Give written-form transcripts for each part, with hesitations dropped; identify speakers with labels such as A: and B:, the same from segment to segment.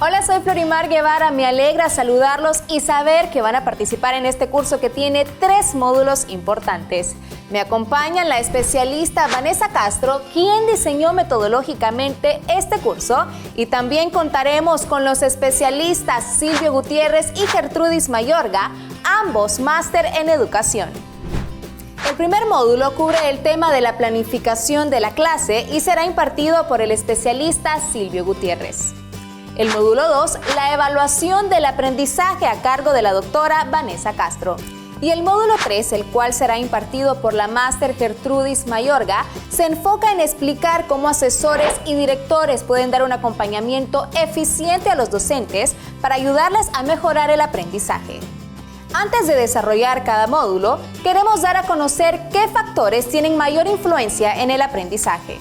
A: Hola, soy Florimar Guevara, me alegra saludarlos y saber que van a participar en este curso que tiene 3 módulos importantes. Me acompaña la especialista Vanessa Castro, quien diseñó metodológicamente este curso, y también contaremos con los especialistas Silvio Gutiérrez y Gertrudis Mayorga, ambos máster en educación. El primer módulo cubre el tema de la planificación de la clase y será impartido por el especialista Silvio Gutiérrez. El módulo 2, la evaluación del aprendizaje a cargo de la doctora Vanessa Castro. Y el módulo 3, el cual será impartido por la máster Gertrudis Mayorga, se enfoca en explicar cómo asesores y directores pueden dar un acompañamiento eficiente a los docentes para ayudarles a mejorar el aprendizaje. Antes de desarrollar cada módulo, queremos dar a conocer qué factores tienen mayor influencia en el aprendizaje.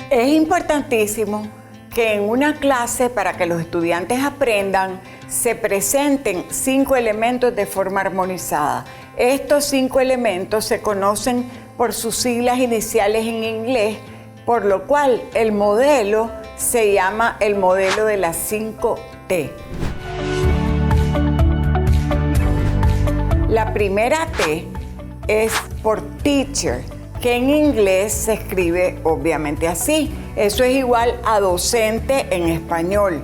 B: Es importantísimo que en una clase, para que los estudiantes aprendan, se presenten 5 elementos de forma armonizada. Estos 5 elementos se conocen por sus siglas iniciales en inglés, por lo cual el modelo se llama el modelo de las 5 T. La primera T es por teacher, que en inglés se escribe obviamente así. Eso es igual a docente en español.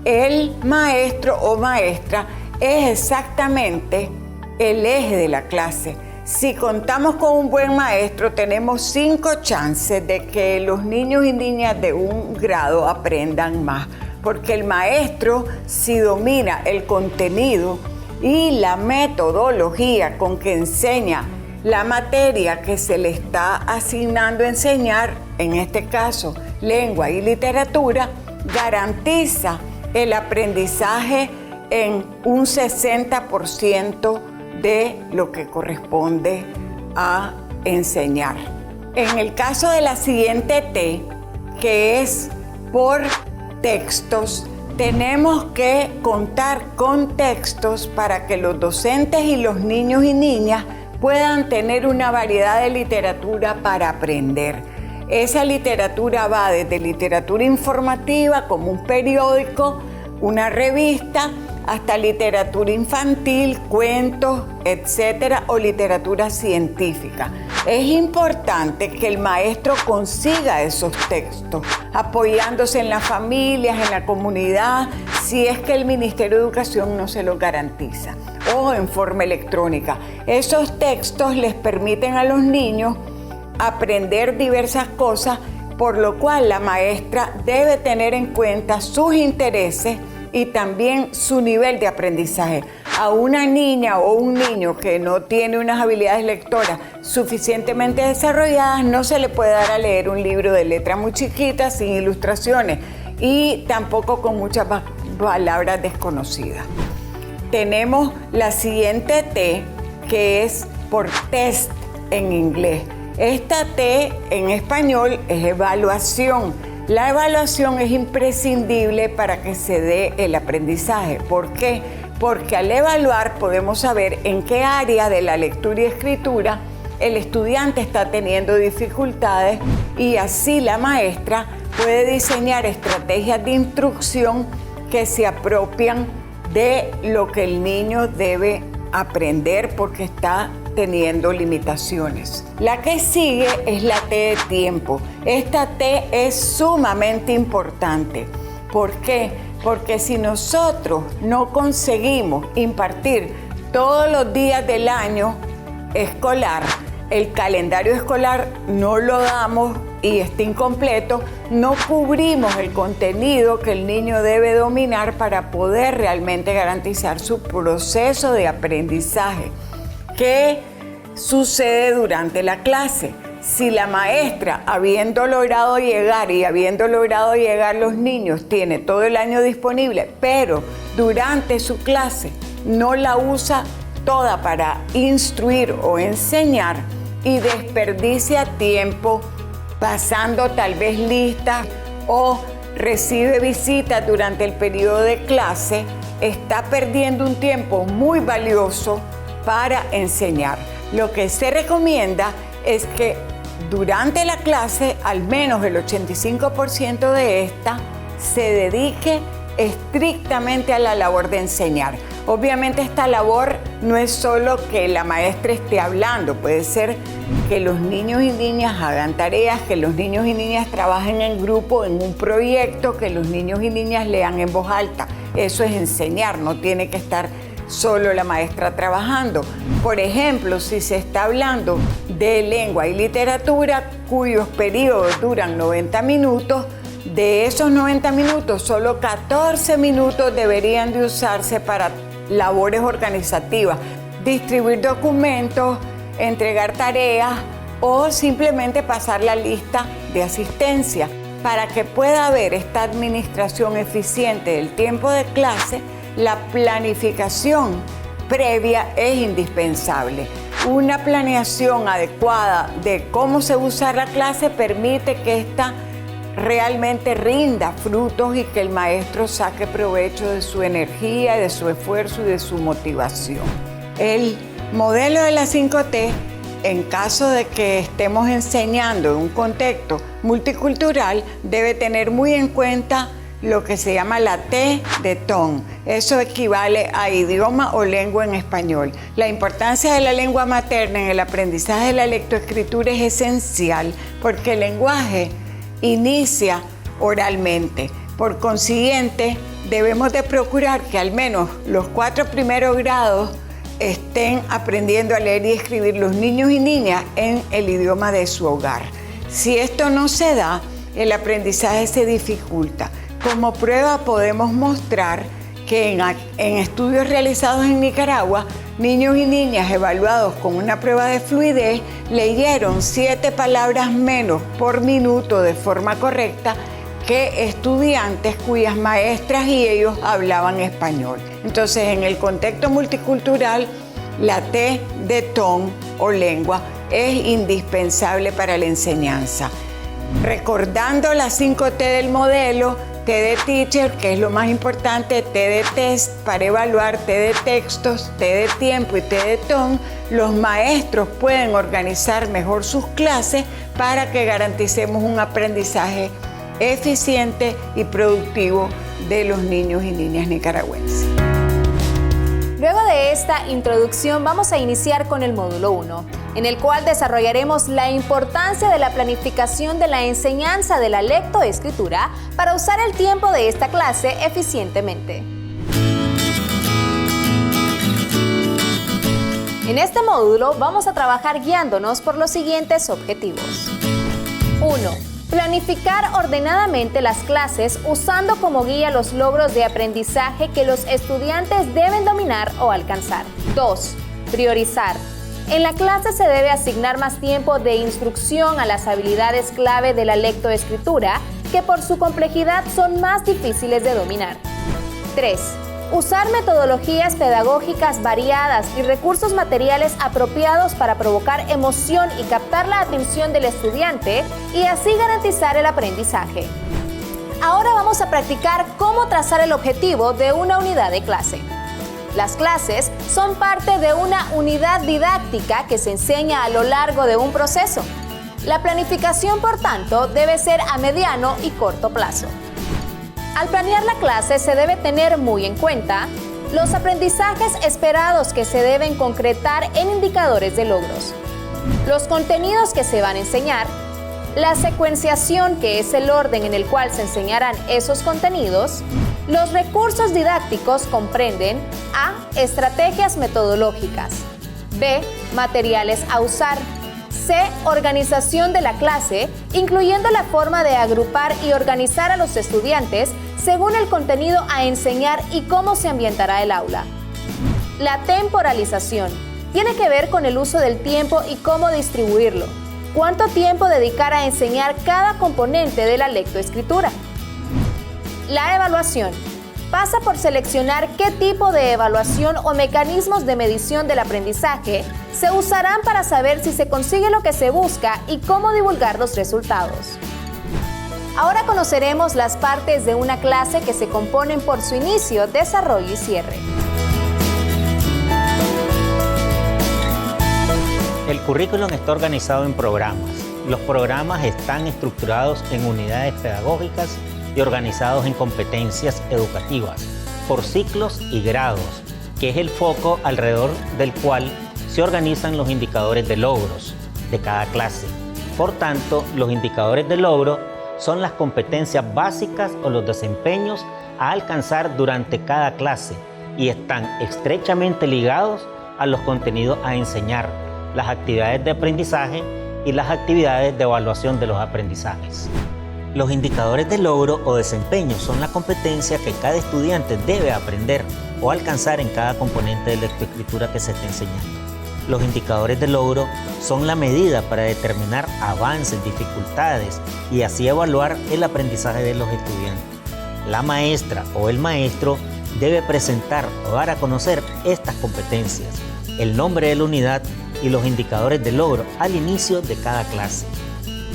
B: El maestro o maestra es exactamente el eje de la clase. Si contamos con un buen maestro, tenemos 5 chances de que los niños y niñas de un grado aprendan más, porque el maestro, si domina el contenido y la metodología con que enseña la materia que se le está asignando a enseñar, en este caso lengua y literatura, garantiza el aprendizaje en un 60% de lo que corresponde a enseñar. En el caso de la siguiente T, que es por textos, tenemos que contar con textos para que los docentes y los niños y niñas puedan tener una variedad de literatura para aprender. Esa literatura va desde literatura informativa, como un periódico, una revista, hasta literatura infantil, cuentos, etcétera, o literatura científica. Es importante que el maestro consiga esos textos, apoyándose en las familias, en la comunidad, si es que el Ministerio de Educación no se los garantiza, o en forma electrónica. Esos textos les permiten a los niños aprender diversas cosas, por lo cual la maestra debe tener en cuenta sus intereses y también su nivel de aprendizaje. A una niña o un niño que no tiene unas habilidades lectoras suficientemente desarrolladas, no se le puede dar a leer un libro de letra muy chiquita, sin ilustraciones, y tampoco con muchas palabras desconocidas. Tenemos la siguiente T, que es por test en inglés. Esta T en español es evaluación. La evaluación es imprescindible para que se dé el aprendizaje. ¿Por qué? Porque al evaluar podemos saber en qué área de la lectura y escritura el estudiante está teniendo dificultades, y así la maestra puede diseñar estrategias de instrucción que se apropian de lo que el niño debe aprender porque está teniendo limitaciones. La que sigue es la T de tiempo. Esta T es sumamente importante. ¿Por qué? Porque si nosotros no conseguimos impartir todos los días del año escolar, el calendario escolar no lo damos y está incompleto, no cubrimos el contenido que el niño debe dominar para poder realmente garantizar su proceso de aprendizaje. ¿Qué sucede durante la clase? Si la maestra, habiendo logrado llegar los niños, tiene todo el año disponible, pero durante su clase no la usa toda para instruir o enseñar y desperdicia tiempo pasando tal vez listas o recibe visitas durante el periodo de clase, está perdiendo un tiempo muy valioso para enseñar. Lo que se recomienda es que durante la clase, al menos el 85% de esta se dedique estrictamente a la labor de enseñar. Obviamente esta labor no es solo que la maestra esté hablando, puede ser que los niños y niñas hagan tareas, que los niños y niñas trabajen en grupo en un proyecto, que los niños y niñas lean en voz alta. Eso es enseñar, no tiene que estar solo la maestra trabajando. Por ejemplo, si se está hablando de lengua y literatura, cuyos periodos duran 90 minutos, de esos 90 minutos, solo 14 minutos deberían de usarse para labores organizativas, distribuir documentos, entregar tareas o simplemente pasar la lista de asistencia. Para que pueda haber esta administración eficiente del tiempo de clase, la planificación previa es indispensable. Una planeación adecuada de cómo se usa la clase permite que esta realmente rinda frutos y que el maestro saque provecho de su energía, de su esfuerzo y de su motivación. El modelo de las 5T, en caso de que estemos enseñando en un contexto multicultural, debe tener muy en cuenta lo que se llama la T de TON. Eso equivale a idioma o lengua en español. La importancia de la lengua materna en el aprendizaje de la lectoescritura es esencial porque el lenguaje inicia oralmente. Por consiguiente, debemos de procurar que al menos los 4 primeros grados estén aprendiendo a leer y escribir los niños y niñas en el idioma de su hogar. Si esto no se da, el aprendizaje se dificulta. Como prueba podemos mostrar que en estudios realizados en Nicaragua, niños y niñas evaluados con una prueba de fluidez leyeron 7 palabras menos por minuto de forma correcta que estudiantes cuyas maestras y ellos hablaban español. Entonces, en el contexto multicultural, la T de TON o lengua es indispensable para la enseñanza. Recordando las 5T del modelo, T de teacher, que es lo más importante, T de test para evaluar, T de textos, T de tiempo y T de ton, los maestros pueden organizar mejor sus clases para que garanticemos un aprendizaje eficiente y productivo de los niños y niñas nicaragüenses.
A: Luego de esta introducción vamos a iniciar con el módulo 1, en el cual desarrollaremos la importancia de la planificación de la enseñanza de la lectoescritura para usar el tiempo de esta clase eficientemente. En este módulo vamos a trabajar guiándonos por los siguientes objetivos. 1. Planificar ordenadamente las clases usando como guía los logros de aprendizaje que los estudiantes deben dominar o alcanzar. 2. Priorizar. En la clase se debe asignar más tiempo de instrucción a las habilidades clave de la lectoescritura que por su complejidad son más difíciles de dominar. 3. Usar metodologías pedagógicas variadas y recursos materiales apropiados para provocar emoción y captar la atención del estudiante y así garantizar el aprendizaje. Ahora vamos a practicar cómo trazar el objetivo de una unidad de clase. Las clases son parte de una unidad didáctica que se enseña a lo largo de un proceso. La planificación, por tanto, debe ser a mediano y corto plazo. Al planear la clase se debe tener muy en cuenta los aprendizajes esperados que se deben concretar en indicadores de logros, los contenidos que se van a enseñar, la secuenciación, que es el orden en el cual se enseñarán esos contenidos. Los recursos didácticos comprenden A. Estrategias metodológicas, B. Materiales a usar, C. Organización de la clase, incluyendo la forma de agrupar y organizar a los estudiantes según el contenido a enseñar y cómo se ambientará el aula. La temporalización tiene que ver con el uso del tiempo y cómo distribuirlo. ¿Cuánto tiempo dedicar a enseñar cada componente de la lectoescritura? La evaluación pasa por seleccionar qué tipo de evaluación o mecanismos de medición del aprendizaje se usarán para saber si se consigue lo que se busca y cómo divulgar los resultados. Ahora conoceremos las partes de una clase que se componen por su inicio, desarrollo y cierre.
C: El currículum está organizado en programas. Los programas están estructurados en unidades pedagógicas y organizados en competencias educativas por ciclos y grados, que es el foco alrededor del cual se organizan los indicadores de logros de cada clase. Por tanto, los indicadores de logro son las competencias básicas o los desempeños a alcanzar durante cada clase y están estrechamente ligados a los contenidos a enseñar, las actividades de aprendizaje y las actividades de evaluación de los aprendizajes. Los indicadores de logro o desempeño son la competencia que cada estudiante debe aprender o alcanzar en cada componente de lectoescritura que se esté enseñando. Los indicadores de logro son la medida para determinar avances, dificultades y así evaluar el aprendizaje de los estudiantes. La maestra o el maestro debe presentar o dar a conocer estas competencias, el nombre de la unidad y los indicadores de logro al inicio de cada clase.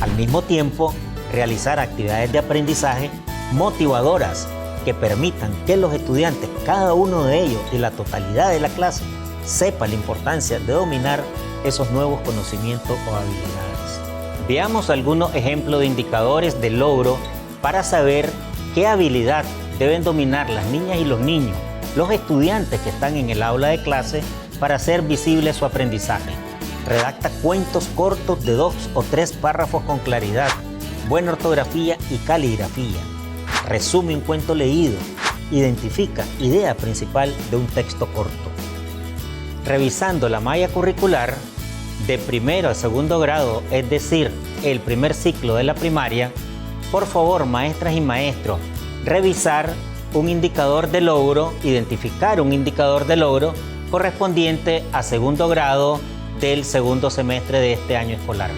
C: Al mismo tiempo, realizar actividades de aprendizaje motivadoras que permitan que los estudiantes, cada uno de ellos y la totalidad de la clase, sepa la importancia de dominar esos nuevos conocimientos o habilidades. Veamos algunos ejemplos de indicadores de logro para saber qué habilidad deben dominar las niñas y los niños, los estudiantes que están en el aula de clase para hacer visible su aprendizaje. Redacta cuentos cortos de 2 o 3 párrafos con claridad, buena ortografía y caligrafía. Resume un cuento leído. Identifica idea principal de un texto corto. Revisando la malla curricular de primero a segundo grado, es decir, el primer ciclo de la primaria, por favor, maestras y maestros, revisar un indicador de logro, identificar un indicador de logro correspondiente a segundo grado del segundo semestre de este año escolar.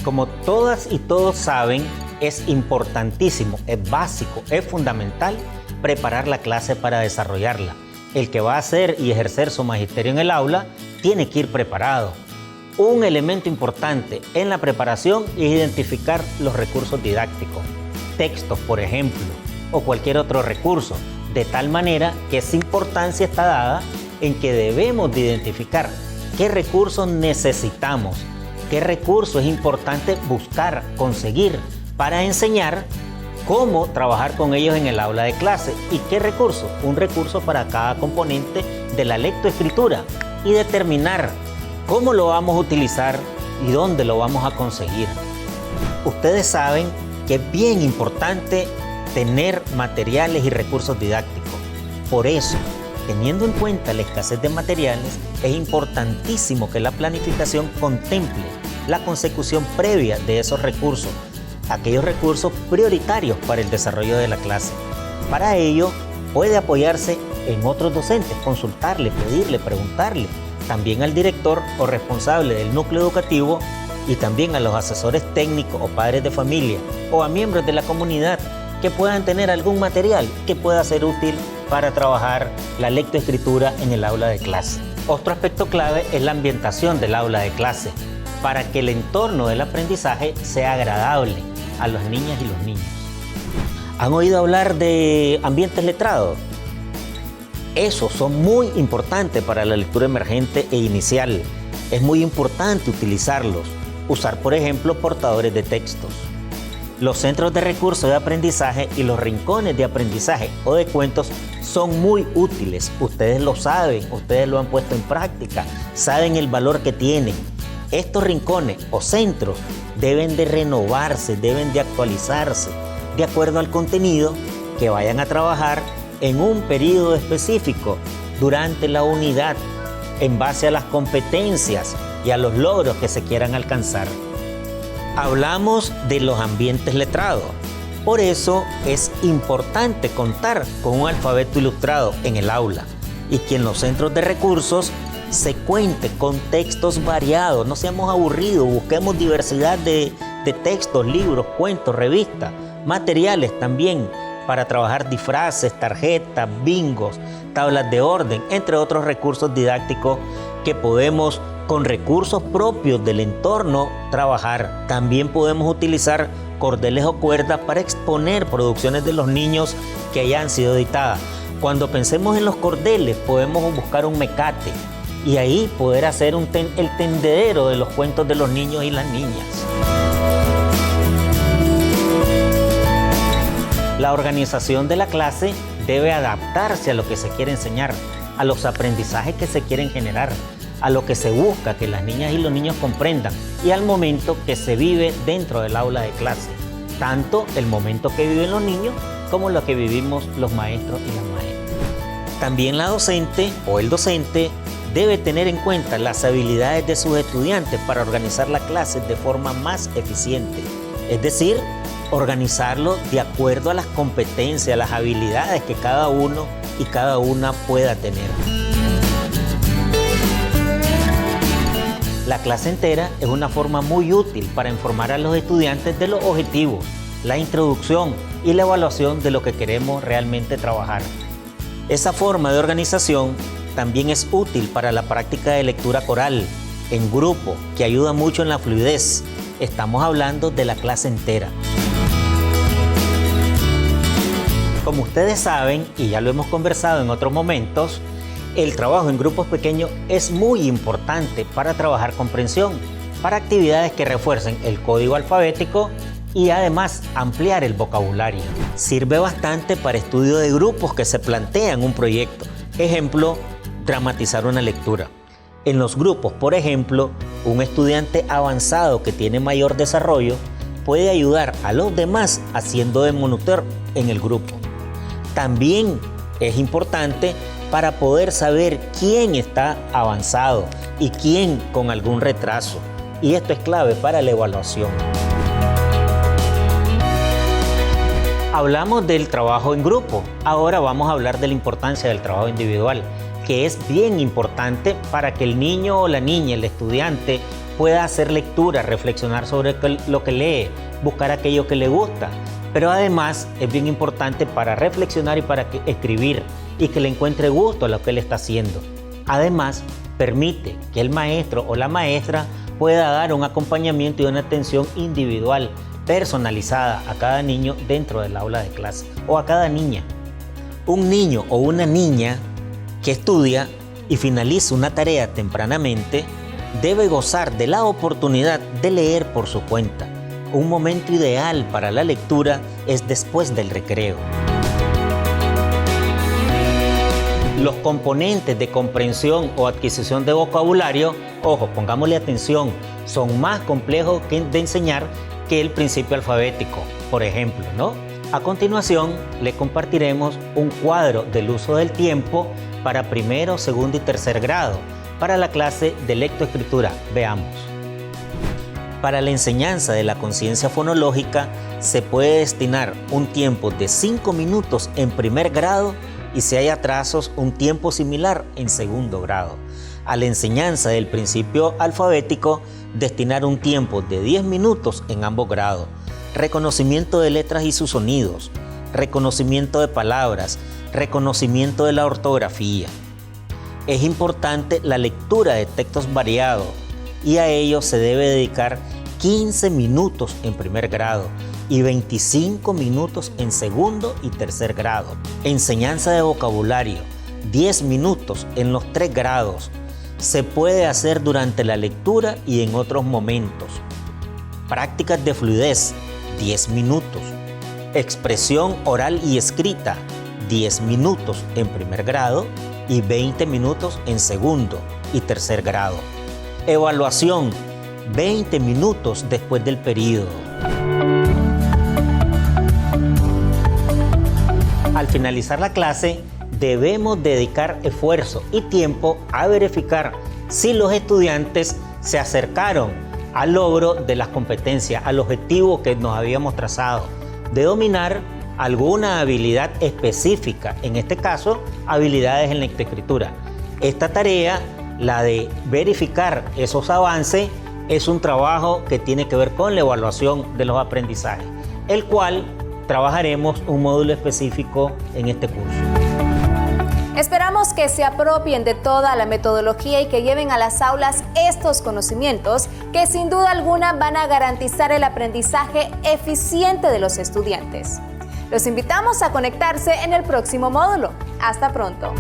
C: Como todas y todos saben, es importantísimo, es básico, es fundamental preparar la clase para desarrollarla. El que va a hacer y ejercer su magisterio en el aula tiene que ir preparado. Un elemento importante en la preparación es identificar los recursos didácticos, textos, por ejemplo, o cualquier otro recurso, de tal manera que esa importancia está dada en que debemos de identificar qué recursos necesitamos, qué recursos es importante buscar, conseguir para enseñar, cómo trabajar con ellos en el aula de clase y qué recurso, un recurso para cada componente de la lectoescritura y determinar cómo lo vamos a utilizar y dónde lo vamos a conseguir. Ustedes saben que es bien importante tener materiales y recursos didácticos. Por eso, teniendo en cuenta la escasez de materiales, es importantísimo que la planificación contemple la consecución previa de esos recursos, aquellos recursos prioritarios para el desarrollo de la clase. Para ello, puede apoyarse en otros docentes, consultarle, pedirle, preguntarle, también al director o responsable del núcleo educativo y también a los asesores técnicos o padres de familia o a miembros de la comunidad que puedan tener algún material que pueda ser útil para trabajar la lectoescritura en el aula de clase. Otro aspecto clave es la ambientación del aula de clase, para que el entorno del aprendizaje sea agradable a las niñas y los niños. ¿Han oído hablar de ambientes letrados? Esos son muy importantes para la lectura emergente e inicial. Es muy importante utilizarlos. Usar, por ejemplo, portadores de textos. Los centros de recursos de aprendizaje y los rincones de aprendizaje o de cuentos son muy útiles. Ustedes lo saben, ustedes lo han puesto en práctica, saben el valor que tienen. Estos rincones o centros deben de renovarse, deben de actualizarse de acuerdo al contenido que vayan a trabajar en un periodo específico durante la unidad, en base a las competencias y a los logros que se quieran alcanzar. Hablamos de los ambientes letrados. Por eso es importante contar con un alfabeto ilustrado en el aula y que en los centros de recursos se cuente con textos variados. No seamos aburridos, busquemos diversidad de textos, libros, cuentos, revistas, materiales también para trabajar disfraces, tarjetas, bingos, tablas de orden, entre otros recursos didácticos que podemos con recursos propios del entorno trabajar. También podemos utilizar cordeles o cuerdas para exponer producciones de los niños que hayan sido editadas. Cuando pensemos en los cordeles, podemos buscar un mecate y ahí poder hacer el tendedero de los cuentos de los niños y las niñas. La organización de la clase debe adaptarse a lo que se quiere enseñar, a los aprendizajes que se quieren generar, a lo que se busca que las niñas y los niños comprendan y al momento que se vive dentro del aula de clase, tanto el momento que viven los niños como lo que vivimos los maestros y las maestras. También la docente o el docente debe tener en cuenta las habilidades de sus estudiantes para organizar la clase de forma más eficiente, es decir, organizarlo de acuerdo a las competencias, a las habilidades que cada uno y cada una pueda tener. La clase entera es una forma muy útil para informar a los estudiantes de los objetivos, la introducción y la evaluación de lo que queremos realmente trabajar. Esa forma de organización también es útil para la práctica de lectura coral, en grupo, que ayuda mucho en la fluidez. Estamos hablando de la clase entera. Como ustedes saben, y ya lo hemos conversado en otros momentos, el trabajo en grupos pequeños es muy importante para trabajar comprensión, para actividades que refuercen el código alfabético y además ampliar el vocabulario. Sirve bastante para estudio de grupos que se plantean un proyecto. Ejemplo, dramatizar una lectura. En los grupos, por ejemplo, un estudiante avanzado que tiene mayor desarrollo puede ayudar a los demás haciendo de monitor en el grupo. También es importante para poder saber quién está avanzado y quién con algún retraso. Y esto es clave para la evaluación. Hablamos del trabajo en grupo. Ahora vamos a hablar de la importancia del trabajo individual, que es bien importante para que el niño o la niña, el estudiante, pueda hacer lectura, reflexionar sobre lo que lee, buscar aquello que le gusta. Pero además es bien importante para reflexionar y para escribir y que le encuentre gusto a lo que él está haciendo. Además, permite que el maestro o la maestra pueda dar un acompañamiento y una atención individual, personalizada a cada niño dentro del aula de clase o a cada niña. Un niño o una niña que estudia y finaliza una tarea tempranamente debe gozar de la oportunidad de leer por su cuenta. Un momento ideal para la lectura es después del recreo. Los componentes de comprensión o adquisición de vocabulario, ojo, pongámosle atención, son más complejos de enseñar que el principio alfabético, por ejemplo, ¿no? A continuación, le compartiremos un cuadro del uso del tiempo para primero, segundo y tercer grado, para la clase de lectoescritura. Veamos. Para la enseñanza de la conciencia fonológica se puede destinar un tiempo de 5 minutos en primer grado y si hay atrasos un tiempo similar en segundo grado. A la enseñanza del principio alfabético destinar un tiempo de 10 minutos en ambos grados. Reconocimiento de letras y sus sonidos, reconocimiento de palabras, reconocimiento de la ortografía. Es importante la lectura de textos variados y a ello se debe dedicar 15 minutos en primer grado y 25 minutos en segundo y tercer grado. Enseñanza de vocabulario, 10 minutos en los 3 grados. Se puede hacer durante la lectura y en otros momentos. Prácticas de fluidez, 10 minutos. Expresión oral y escrita, 10 minutos en primer grado y 20 minutos en segundo y tercer grado. Evaluación, 20 minutos después del período. Al finalizar la clase, debemos dedicar esfuerzo y tiempo a verificar si los estudiantes se acercaron al logro de las competencias, al objetivo que nos habíamos trazado, de dominar alguna habilidad específica, en este caso, habilidades en lectoescritura. Esta tarea, la de verificar esos avances, es un trabajo que tiene que ver con la evaluación de los aprendizajes, el cual trabajaremos un módulo específico en este curso.
A: Esperamos que se apropien de toda la metodología y que lleven a las aulas estos conocimientos que sin duda alguna van a garantizar el aprendizaje eficiente de los estudiantes. Los invitamos a conectarse en el próximo módulo. Hasta pronto.